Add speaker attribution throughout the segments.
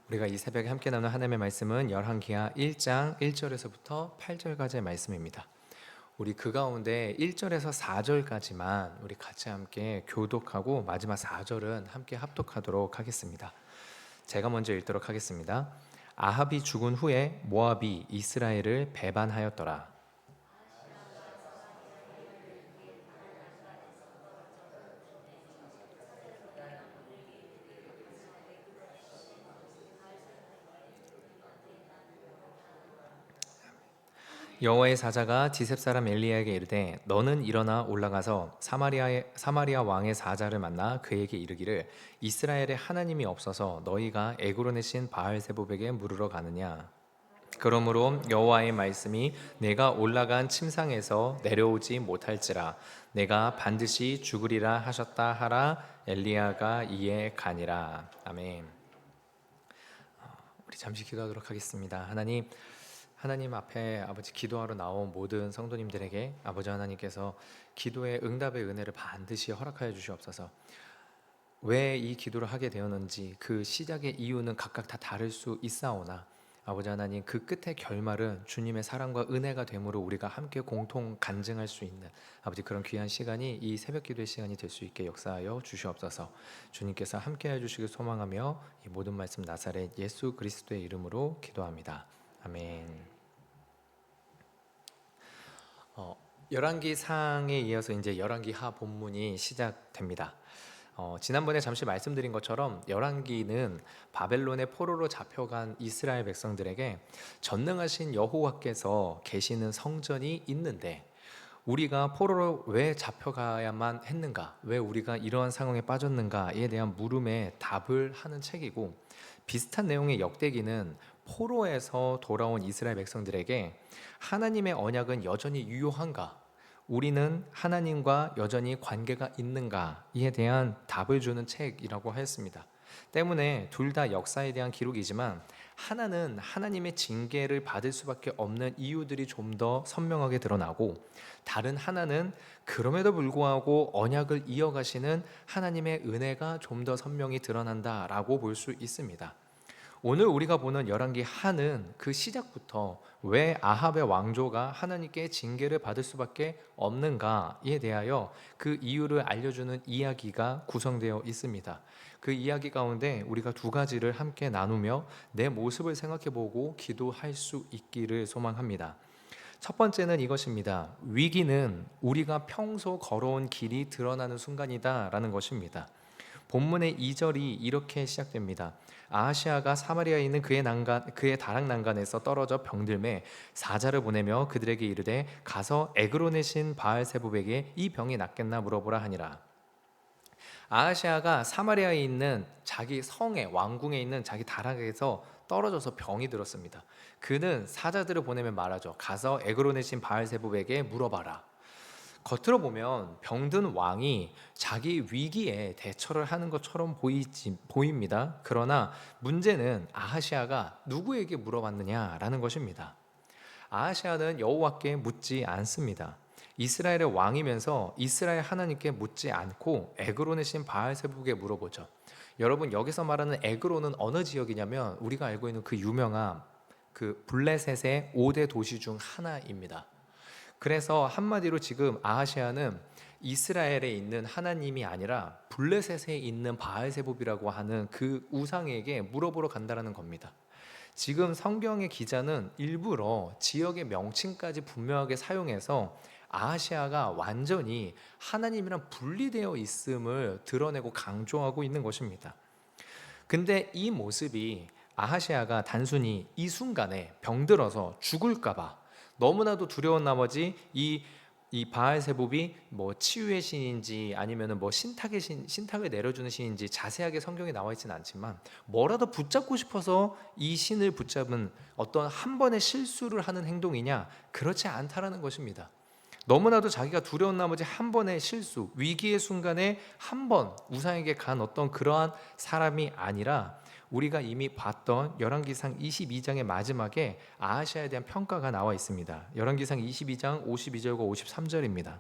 Speaker 1: 우리가 이 새벽에 함께 나눈 하나님의 말씀은 열왕기하 1장 1절에서부터 8절까지의 말씀입니다. 우리 그 가운데 1절에서 4절까지만 우리 같이 함께 교독하고 마지막 4절은 함께 합독하도록 하겠습니다. 제가 먼저 읽도록 하겠습니다. 아합이 죽은 후에 모압이 이스라엘을 배반하였더라. 여호와의 사자가 디셉 사람 엘리야에게 이르되 너는 일어나 올라가서 사마리아 왕의 사자를 만나 그에게 이르기를 이스라엘에 하나님이 없어서 너희가 에그론의 신 바알세붑에게 물으러 가느냐. 그러므로 여호와의 말씀이 내가 올라간 침상에서 내려오지 못할지라 내가 반드시 죽으리라 하셨다 하라. 엘리야가 이에 가니라. 아멘. 우리 잠시 기도하도록 하겠습니다. 하나님 앞에 아버지 기도하러 나온 모든 성도님들에게 아버지 하나님께서 기도의 응답의 은혜를 반드시 허락하여 주시옵소서. 왜 이 기도를 하게 되었는지 그 시작의 이유는 각각 다 다를 수 있사오나 아버지 하나님 그 끝의 결말은 주님의 사랑과 은혜가 됨으로 우리가 함께 공통 간증할 수 있는 아버지 그런 귀한 시간이 이 새벽 기도의 시간이 될 수 있게 역사하여 주시옵소서. 주님께서 함께해 주시길 소망하며 이 모든 말씀 나사렛 예수 그리스도의 이름으로 기도합니다. 아멘. 열왕기 상에 이어서 이제 열왕기 하 본문이 시작됩니다. 지난번에 잠시 말씀드린 것처럼 열왕기는 바벨론의 포로로 잡혀간 이스라엘 백성들에게 전능하신 여호와께서 계시는 성전이 있는데 우리가 포로로 왜 잡혀가야만 했는가, 왜 우리가 이러한 상황에 빠졌는가에 대한 물음에 답을 하는 책이고, 비슷한 내용의 역대기는 포로에서 돌아온 이스라엘 백성들에게 하나님의 언약은 여전히 유효한가, 우리는 하나님과 여전히 관계가 있는가에 대한 답을 주는 책이라고 하였습니다. 때문에 둘 다 역사에 대한 기록이지만 하나는 하나님의 징계를 받을 수밖에 없는 이유들이 좀 더 선명하게 드러나고, 다른 하나는 그럼에도 불구하고 언약을 이어가시는 하나님의 은혜가 좀 더 선명히 드러난다라고 볼 수 있습니다. 오늘 우리가 보는 열왕기 하는 그 시작부터 왜 아합의 왕조가 하나님께 징계를 받을 수밖에 없는가에 대하여 그 이유를 알려주는 이야기가 구성되어 있습니다. 그 이야기 가운데 우리가 두 가지를 함께 나누며 내 모습을 생각해보고 기도할 수 있기를 소망합니다. 첫 번째는 이것입니다. 위기는 우리가 평소 걸어온 길이 드러나는 순간이다 라는 것입니다. 본문의 2절이 이렇게 시작됩니다. 아하시아가 사마리아에 있는 그의 다락 난간에서 떨어져 병들매 사자를 보내며 그들에게 이르되 가서 에그론의 신 바알세붑에게 이 병이 낫겠나 물어보라 하니라. 아하시아가 사마리아에 있는 자기 성에 왕궁에 있는 자기 다락에서 떨어져서 병이 들었습니다. 그는 사자들을 보내면 말하죠. 가서 에그론의 신 바알세붑에게 물어봐라. 겉으로 보면 병든 왕이 자기 위기에 대처를 하는 것처럼 보입니다. 그러나 문제는 아하시아가 누구에게 물어봤느냐라는 것입니다. 아하시아는 여호와께 묻지 않습니다. 이스라엘의 왕이면서 이스라엘 하나님께 묻지 않고 에그론의 신 바알세붑에게 물어보죠. 여러분, 여기서 말하는 에그론은 어느 지역이냐면 우리가 알고 있는 그 유명한 그 블레셋의 5대 도시 중 하나입니다. 그래서 한마디로 지금 아하시아는 이스라엘에 있는 하나님이 아니라 블레셋에 있는 바알세붑이라고 하는 그 우상에게 물어보러 간다라는 겁니다. 지금 성경의 기자는 일부러 지역의 명칭까지 분명하게 사용해서 아하시아가 완전히 하나님이랑 분리되어 있음을 드러내고 강조하고 있는 것입니다. 근데 이 모습이 아하시아가 단순히 이 순간에 병들어서 죽을까봐 너무나도 두려운 나머지 이 바알세붑이 뭐 치유의 신인지 아니면은 뭐 신탁을 내려주는 신인지 자세하게 성경에 나와 있지는 않지만 뭐라도 붙잡고 싶어서 이 신을 붙잡은 어떤 한 번의 실수를 하는 행동이냐, 그렇지 않다라는 것입니다. 너무나도 자기가 두려운 나머지 한 번의 실수, 위기의 순간에 한 번 우상에게 간 어떤 그러한 사람이 아니라 우리가 이미 봤던 열왕기상 22장의 마지막에 아하시아에 대한 평가가 나와 있습니다. 열왕기상 22장 52절과 53절입니다.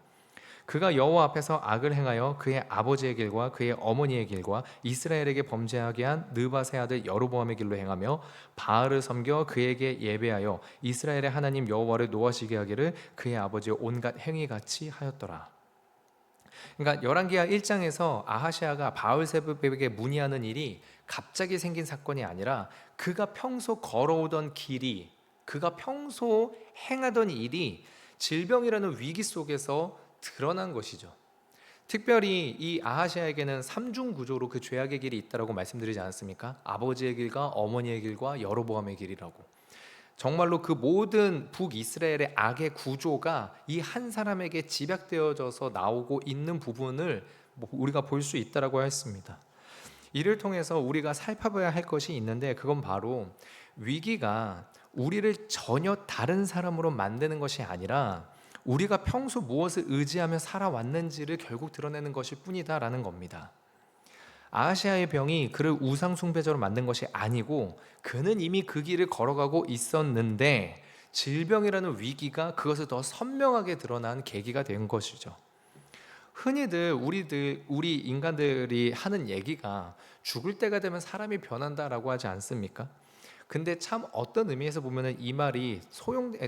Speaker 1: 그가 여호와 앞에서 악을 행하여 그의 아버지의 길과 그의 어머니의 길과 이스라엘에게 범죄하게 한 느밧의 아들 여로보암의 길로 행하며 바알을 섬겨 그에게 예배하여 이스라엘의 하나님 여호와를 노하시게 하기를 그의 아버지의 온갖 행위같이 하였더라. 그러니까 열왕기하 1장에서 아하시아가 바알세불에게 문의하는 일이 갑자기 생긴 사건이 아니라 그가 평소 걸어오던 길이, 그가 평소 행하던 일이 질병이라는 위기 속에서 드러난 것이죠. 특별히 이 아하시아에게는 삼중 구조로 그 죄악의 길이 있다라고 말씀드리지 않았습니까? 아버지의 길과 어머니의 길과 여로보암의 길이라고. 정말로 그 모든 북이스라엘의 악의 구조가 이 한 사람에게 집약되어져서 나오고 있는 부분을 우리가 볼 수 있다라고 했습니다. 이를 통해서 우리가 살펴봐야 할 것이 있는데, 그건 바로 위기가 우리를 전혀 다른 사람으로 만드는 것이 아니라 우리가 평소 무엇을 의지하며 살아왔는지를 결국 드러내는 것일 뿐이다라는 겁니다. 아하시아의 병이 그를 우상 숭배자로 만든 것이 아니고 그는 이미 그 길을 걸어가고 있었는데 질병이라는 위기가 그것을 더 선명하게 드러난 계기가 된 것이죠. 흔히들 우리 인간들이 하는 얘기가 죽을 때가 되면 사람이 변한다라고 하지 않습니까? 근데 참 어떤 의미에서 보면은 이 말이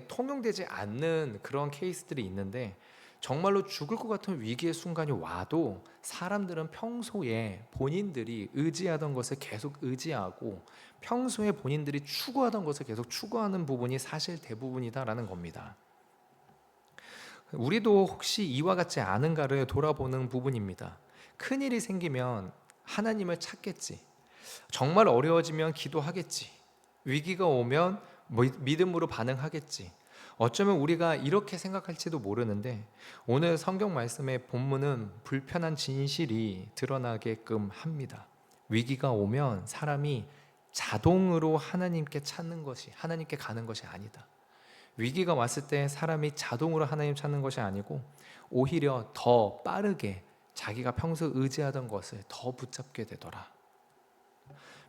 Speaker 1: 통용되지 않는 그런 케이스들이 있는데, 정말로 죽을 것 같은 위기의 순간이 와도 사람들은 평소에 본인들이 의지하던 것을 계속 의지하고 평소에 본인들이 추구하던 것을 계속 추구하는 부분이 사실 대부분이다라는 겁니다. 우리도 혹시 이와 같지 않은가를 돌아보는 부분입니다. 큰일이 생기면 하나님을 찾겠지, 정말 어려워지면 기도하겠지, 위기가 오면 믿음으로 반응하겠지. 어쩌면 우리가 이렇게 생각할지도 모르는데, 오늘 성경 말씀의 본문은 불편한 진실이 드러나게끔 합니다. 위기가 오면 사람이 자동으로 하나님께 찾는 것이, 하나님께 가는 것이 아니다. 위기가 왔을 때 사람이 자동으로 하나님 찾는 것이 아니고 오히려 더 빠르게 자기가 평소 의지하던 것을 더 붙잡게 되더라.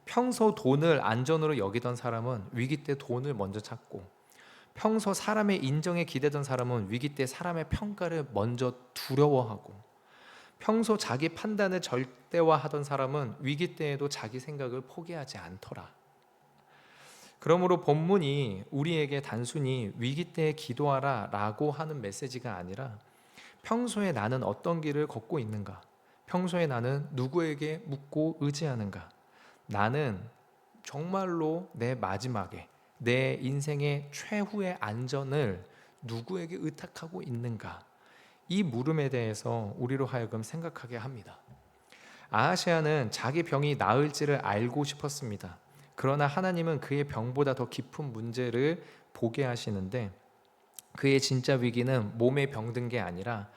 Speaker 1: 평소 돈을 안전으로 여기던 사람은 위기 때 돈을 먼저 찾고, 평소 사람의 인정에 기대던 사람은 위기 때 사람의 평가를 먼저 두려워하고, 평소 자기 판단을 절대화하던 사람은 위기 때에도 자기 생각을 포기하지 않더라. 그러므로 본문이 우리에게 단순히 위기 때에 기도하라 라고 하는 메시지가 아니라, 평소에 나는 어떤 길을 걷고 있는가, 평소에 나는 누구에게 묻고 의지하는가, 나는 정말로 내 마지막에 내 인생의 최후의 안전을 누구에게 의탁하고 있는가, 이 물음에 대해서 우리로 하여금 생각하게 합니다. 아하시아는 자기 병이 나을지를 알고 싶었습니다. 그러나 하나님은 그의 병보다 더 깊은 문제를 보게 하시는데, 그의 진짜 위기는 몸에 병든 게 아니라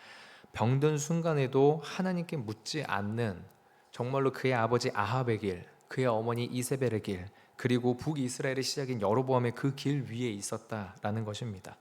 Speaker 1: 병든 순간에도 하나님께 묻지 않는, 정말로 그의 아버지 아합의 길, 그의 어머니 이세벨의 길, 그리고 북이스라엘의 시작인 여로보암의 그 길 위에 있었다라는 것입니다.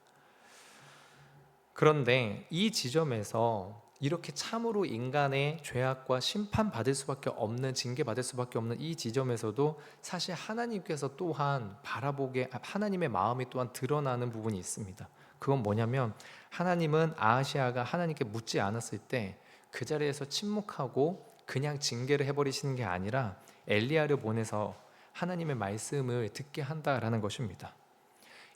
Speaker 1: 그런데 이 지점에서 이렇게 참으로 인간의 죄악과 심판받을 수밖에 없는, 징계받을 수밖에 없는 이 지점에서도 사실 하나님께서 또한 하나님의 마음이 또한 드러나는 부분이 있습니다. 그건 뭐냐면, 하나님은 아하시아가 하나님께 묻지 않았을 때 그 자리에서 침묵하고 그냥 징계를 해버리시는 게 아니라 엘리야를 보내서 하나님의 말씀을 듣게 한다라는 것입니다.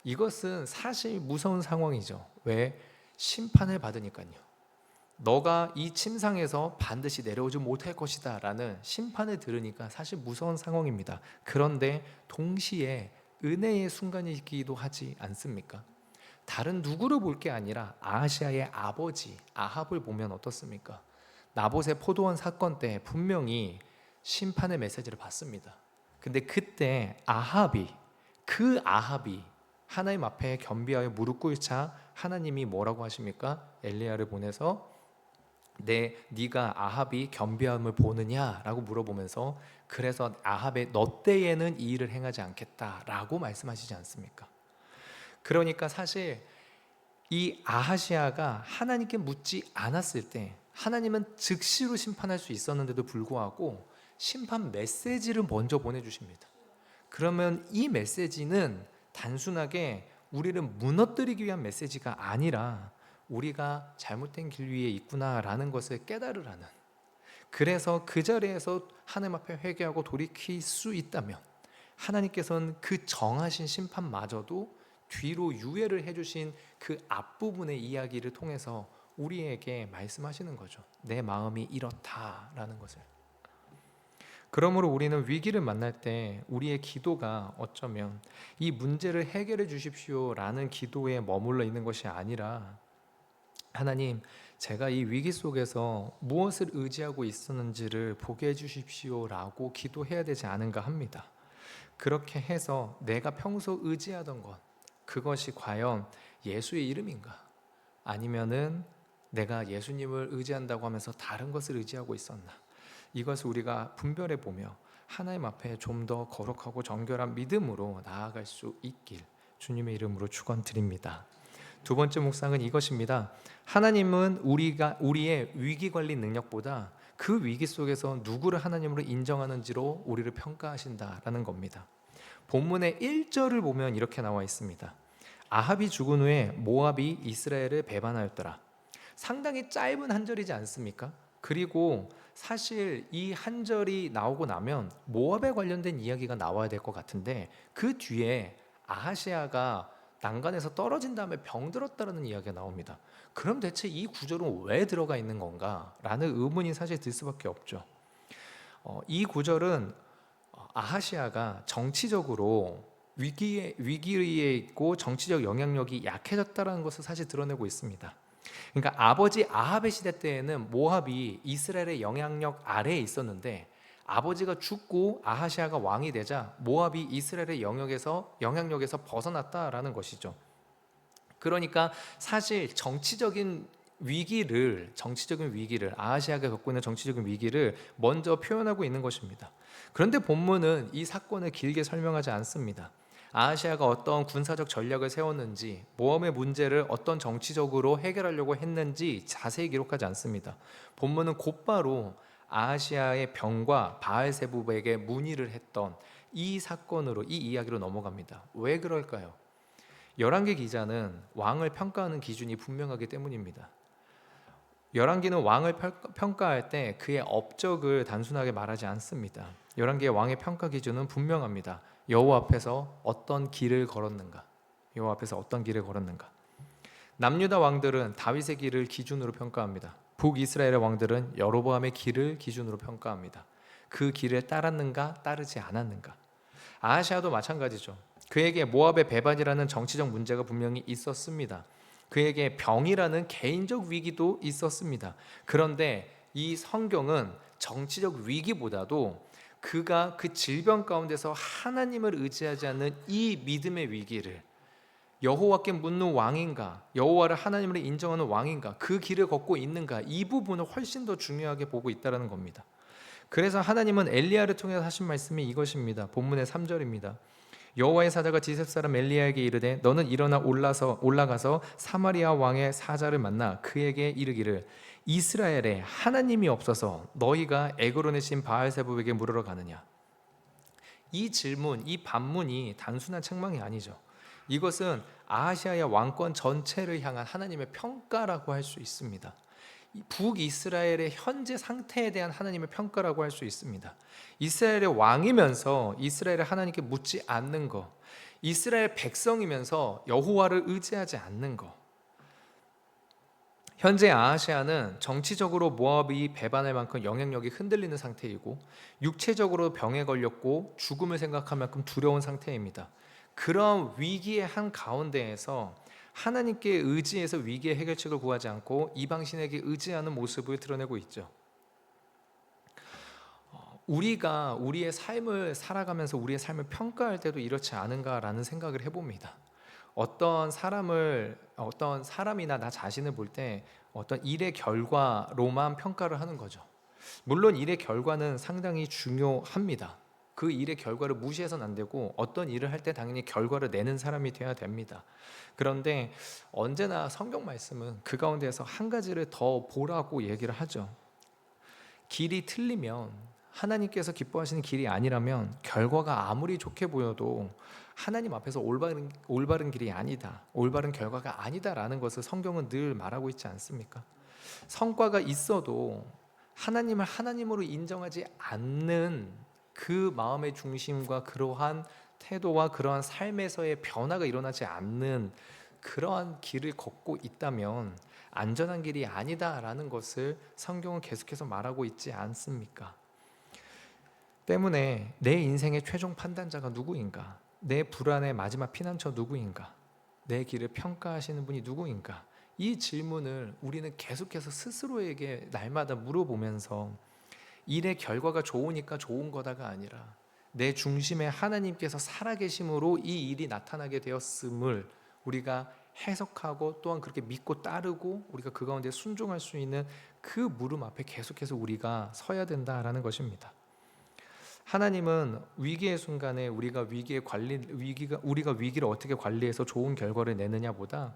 Speaker 1: 이것은 사실 무서운 상황이죠. 왜? 심판을 받으니까요. 너가 이 침상에서 반드시 내려오지 못할 것이다 라는 심판을 들으니까 사실 무서운 상황입니다. 그런데 동시에 은혜의 순간이기도 하지 않습니까? 다른 누구를 볼 게 아니라 아하시아의 아버지 아합을 보면 어떻습니까? 나봇의 포도원 사건 때 분명히 심판의 메시지를 받습니다. 근데 그때 그 아합이 하나님 앞에 겸비하여 무릎 꿇자 하나님이 뭐라고 하십니까? 엘리야를 보내서 네가 아합이 겸비함을 보느냐라고 물어보면서, 그래서 아합의 너 때에는 이 일을 행하지 않겠다라고 말씀하시지 않습니까? 그러니까 사실 이 아하시아가 하나님께 묻지 않았을 때 하나님은 즉시로 심판할 수 있었는데도 불구하고 심판 메시지를 먼저 보내주십니다. 그러면 이 메시지는 단순하게 우리를 무너뜨리기 위한 메시지가 아니라 우리가 잘못된 길 위에 있구나라는 것을 깨달으라는, 그래서 그 자리에서 하나님 앞에 회개하고 돌이킬 수 있다면 하나님께서는 그 정하신 심판마저도 뒤로 유예를 해주신 그 앞부분의 이야기를 통해서 우리에게 말씀하시는 거죠. 내 마음이 이렇다라는 것을. 그러므로 우리는 위기를 만날 때 우리의 기도가 어쩌면 이 문제를 해결해 주십시오라는 기도에 머물러 있는 것이 아니라, 하나님, 제가 이 위기 속에서 무엇을 의지하고 있었는지를 보게 해주십시오라고 기도해야 되지 않은가 합니다. 그렇게 해서 내가 평소 의지하던 것, 그것이 과연 예수의 이름인가? 아니면은 내가 예수님을 의지한다고 하면서 다른 것을 의지하고 있었나? 이것을 우리가 분별해 보며 하나님 앞에 좀 더 거룩하고 정결한 믿음으로 나아갈 수 있길 주님의 이름으로 축원드립니다. 두 번째 묵상은 이것입니다. 하나님은 우리의 위기 관리 능력보다 그 위기 속에서 누구를 하나님으로 인정하는지로 우리를 평가하신다라는 겁니다. 본문의 1절을 보면 이렇게 나와 있습니다. 아합이 죽은 후에 모압이 이스라엘을 배반하였더라. 상당히 짧은 한 절이지 않습니까? 그리고 사실 이 한 절이 나오고 나면 모압에 관련된 이야기가 나와야 될 것 같은데, 그 뒤에 아하시아가 난간에서 떨어진 다음에 병들었다라는 이야기가 나옵니다. 그럼 대체 이 구절은 왜 들어가 있는 건가? 라는 의문이 사실 들 수밖에 없죠. 이 구절은 아하시아가 정치적으로 위기에 있고 정치적 영향력이 약해졌다는 것을 사실 드러내고 있습니다. 그러니까 아버지 아합의 시대 때에는 모압이 이스라엘의 영향력 아래에 있었는데, 아버지가 죽고 아하시아가 왕이 되자 모압이 이스라엘의 영향력에서 벗어났다라는 것이죠. 그러니까 사실 정치적인 위기를 아하시아가 겪고 있는 정치적인 위기를 먼저 표현하고 있는 것입니다. 그런데 본문은 이 사건을 길게 설명하지 않습니다. 아하시아가 어떤 군사적 전략을 세웠는지, 모압의 문제를 어떤 정치적으로 해결하려고 했는지 자세히 기록하지 않습니다. 본문은 곧바로 아하시아의 병과 바알세부백에 문의를 했던 이 사건으로, 이 이야기로 넘어갑니다. 왜 그럴까요? 열왕기 기자는 왕을 평가하는 기준이 분명하기 때문입니다. 열왕기는 왕을 평가할 때 그의 업적을 단순하게 말하지 않습니다. 열왕기의 왕의 평가 기준은 분명합니다. 여호와 앞에서 어떤 길을 걸었는가? 남유다 왕들은 다윗의 길을 기준으로 평가합니다. 북이스라엘의 왕들은 여로보암의 길을 기준으로 평가합니다. 그 길을 따랐는가, 따르지 않았는가? 아하시아도 마찬가지죠. 그에게 모압의 배반이라는 정치적 문제가 분명히 있었습니다. 그에게 병이라는 개인적 위기도 있었습니다. 그런데 이 성경은 정치적 위기보다도 그가 그 질병 가운데서 하나님을 의지하지 않는 이 믿음의 위기를, 여호와께 묻는 왕인가, 여호와를 하나님으로 인정하는 왕인가, 그 길을 걷고 있는가, 이 부분을 훨씬 더 중요하게 보고 있다는 겁니다. 그래서 하나님은 엘리야를 통해서 하신 말씀이 이것입니다. 본문의 3절입니다. 여호와의 사자가 디셉 사람 엘리야에게 이르되 너는 일어나 올라가서 사마리아 왕의 사자를 만나 그에게 이르기를 이스라엘에 하나님이 없어서 너희가 에그론의 신 바알세부백에 물으러 가느냐. 이 질문, 이 반문이 단순한 책망이 아니죠. 이것은 아하시아의 왕권 전체를 향한 하나님의 평가라고 할 수 있습니다. 북이스라엘의 현재 상태에 대한 하나님의 평가라고 할 수 있습니다. 이스라엘의 왕이면서 이스라엘을 하나님께 묻지 않는 것, 이스라엘 백성이면서 여호와를 의지하지 않는 것. 현재 아하시아는 정치적으로 모압이 배반할 만큼 영향력이 흔들리는 상태이고, 육체적으로 병에 걸렸고 죽음을 생각할 만큼 두려운 상태입니다. 그런 위기의 한 가운데에서 하나님께 의지해서 위기의 해결책을 구하지 않고 이방신에게 의지하는 모습을 드러내고 있죠. 우리가 우리의 삶을 살아가면서 우리의 삶을 평가할 때도 이렇지 않은가라는 생각을 해봅니다. 어떤 사람이나 나 자신을 볼 때 어떤 일의 결과로만 평가를 하는 거죠. 물론 일의 결과는 상당히 중요합니다. 그 일의 결과를 무시해서는 안 되고, 어떤 일을 할 때 당연히 결과를 내는 사람이 되어야 됩니다. 그런데 언제나 성경 말씀은 그 가운데에서 한 가지를 더 보라고 얘기를 하죠. 길이 틀리면, 하나님께서 기뻐하시는 길이 아니라면 결과가 아무리 좋게 보여도 하나님 앞에서 올바른 길이 아니다, 올바른 결과가 아니다라는 것을 성경은 늘 말하고 있지 않습니까? 성과가 있어도 하나님을 하나님으로 인정하지 않는 그 마음의 중심과 그러한 태도와 그러한 삶에서의 변화가 일어나지 않는 그러한 길을 걷고 있다면 안전한 길이 아니다라는 것을 성경은 계속해서 말하고 있지 않습니까? 때문에 내 인생의 최종 판단자가 누구인가? 내 불안의 마지막 피난처 누구인가? 내 길을 평가하시는 분이 누구인가? 이 질문을 우리는 계속해서 스스로에게 날마다 물어보면서 일의 결과가 좋으니까 좋은 거다가 아니라 내 중심에 하나님께서 살아계심으로 이 일이 나타나게 되었음을 우리가 해석하고 또한 그렇게 믿고 따르고 우리가 그 가운데 순종할 수 있는 그 물음 앞에 계속해서 우리가 서야 된다라는 것입니다. 하나님은 위기의 순간에 우리가 위기를 어떻게 관리해서 좋은 결과를 내느냐보다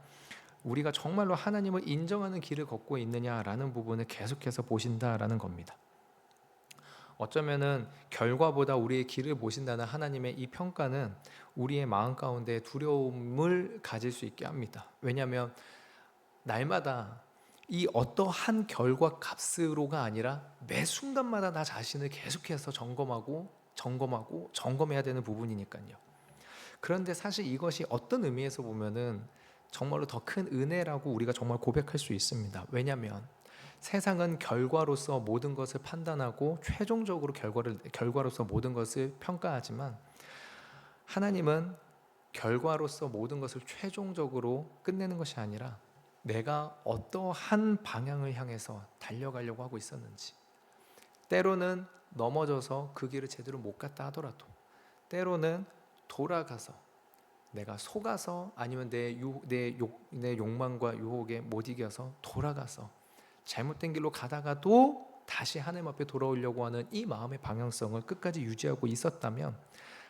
Speaker 1: 우리가 정말로 하나님을 인정하는 길을 걷고 있느냐라는 부분을 계속해서 보신다라는 겁니다. 어쩌면은 결과보다 우리의 길을 보신다는 하나님의 이 평가는 우리의 마음 가운데 두려움을 가질 수 있게 합니다. 왜냐하면 날마다 이 어떠한 결과 값으로가 아니라 매 순간마다 나 자신을 계속해서 점검해야 되는 부분이니까요. 그런데 사실 이것이 어떤 의미에서 보면은 정말로 더 큰 은혜라고 우리가 정말 고백할 수 있습니다. 왜냐하면 세상은 결과로서 모든 것을 판단하고 최종적으로 결과로서 모든 것을 평가하지만 하나님은 결과로서 모든 것을 최종적으로 끝내는 것이 아니라 내가 어떠한 방향을 향해서 달려가려고 하고 있었는지, 때로는 넘어져서 그 길을 제대로 못 갔다 하더라도 때로는 돌아가서 내가 속아서 아니면 내 욕망과 유혹에 못 이겨서 돌아가서 잘못된 길로 가다가도 다시 하나님 앞에 돌아오려고 하는 이 마음의 방향성을 끝까지 유지하고 있었다면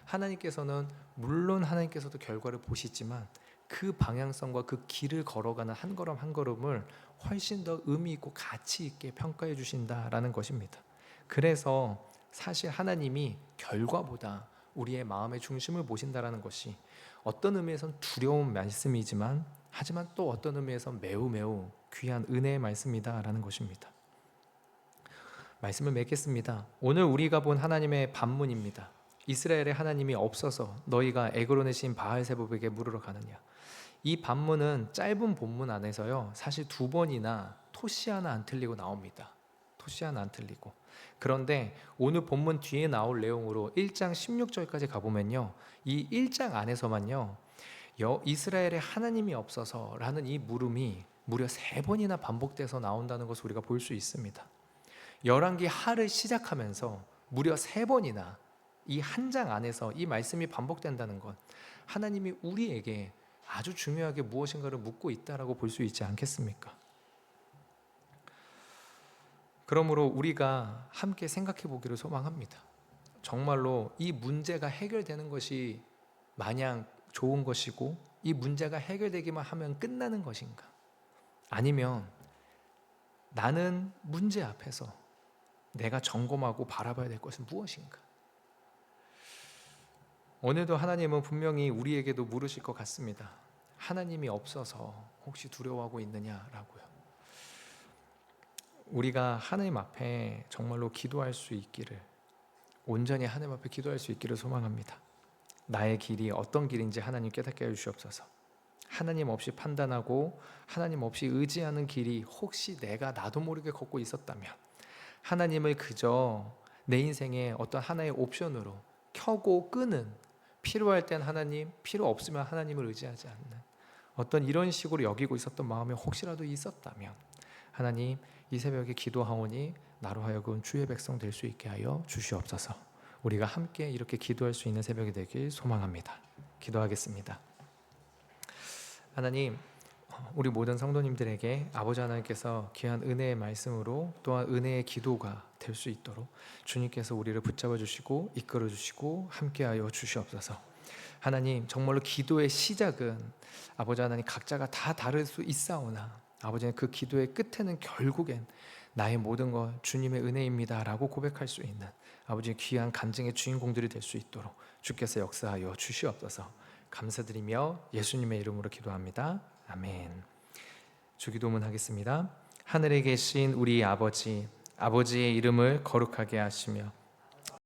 Speaker 1: 하나님께서는 물론 하나님께서도 결과를 보시지만 그 방향성과 그 길을 걸어가는 한 걸음 한 걸음을 훨씬 더 의미 있고 가치 있게 평가해 주신다라는 것입니다. 그래서 사실 하나님이 결과보다 우리의 마음의 중심을 보신다라는 것이 어떤 의미에선 두려운 말씀이지만 하지만 또 어떤 의미에선 매우 매우 귀한 은혜의 말씀이다라는 것입니다. 말씀을 맺겠습니다. 오늘 우리가 본 하나님의 반문입니다. 이스라엘의 하나님이 없어서 너희가 에그론의 신 바알세붑에게 물으러 가느냐. 이 반문은 짧은 본문 안에서요 사실 2번이나 토시 하나 안 틀리고 나옵니다. 토시 하나 안 틀리고. 그런데 오늘 본문 뒤에 나올 내용으로 1장 16절까지 가보면요 이 1장 안에서만요 이스라엘의 하나님이 없어서 라는 이 물음이 무려 3번이나 반복돼서 나온다는 것을 우리가 볼 수 있습니다. 열왕기 하를 시작하면서 무려 3번이나 이 한 장 안에서 이 말씀이 반복된다는 것, 하나님이 우리에게 아주 중요하게 무엇인가를 묻고 있다라고 볼 수 있지 않겠습니까? 그러므로 우리가 함께 생각해 보기를 소망합니다. 정말로 이 문제가 해결되는 것이 마냥 좋은 것이고 이 문제가 해결되기만 하면 끝나는 것인가? 아니면 나는 문제 앞에서 내가 점검하고 바라봐야 될 것은 무엇인가? 오늘도 하나님은 분명히 우리에게도 물으실 것 같습니다. 하나님이 없어서 혹시 두려워하고 있느냐라고요. 우리가 하나님 앞에 정말로 기도할 수 있기를, 온전히 하나님 앞에 기도할 수 있기를 소망합니다. 나의 길이 어떤 길인지 하나님 깨닫게 해주시옵소서. 하나님 없이 판단하고 하나님 없이 의지하는 길이 혹시 내가 나도 모르게 걷고 있었다면 하나님을 그저 내 인생의 어떤 하나의 옵션으로 켜고 끄는, 필요할 땐 하나님, 필요 없으면 하나님을 의지하지 않는 어떤 이런 식으로 여기고 있었던 마음이 혹시라도 있었다면 하나님, 이 새벽에 기도하오니 나로 하여금 주의 백성 될 수 있게 하여 주시옵소서. 우리가 함께 이렇게 기도할 수 있는 새벽이 되길 소망합니다. 기도하겠습니다. 하나님, 우리 모든 성도님들에게 아버지 하나님께서 귀한 은혜의 말씀으로 또한 은혜의 기도가 될 수 있도록 주님께서 우리를 붙잡아 주시고 이끌어 주시고 함께하여 주시옵소서. 하나님, 정말로 기도의 시작은 아버지 하나님 각자가 다 다를 수 있사오나 아버지는 그 기도의 끝에는 결국엔 나의 모든 것 주님의 은혜입니다 라고 고백할 수 있는 아버지 귀한 간증의 주인공들이 될 수 있도록 주께서 역사하여 주시옵소서. 감사드리며 예수님의 이름으로 기도합니다. 아멘. 주기도문 하겠습니다. 하늘에 계신 우리 아버지, 아버지의 이름을 거룩하게 하시며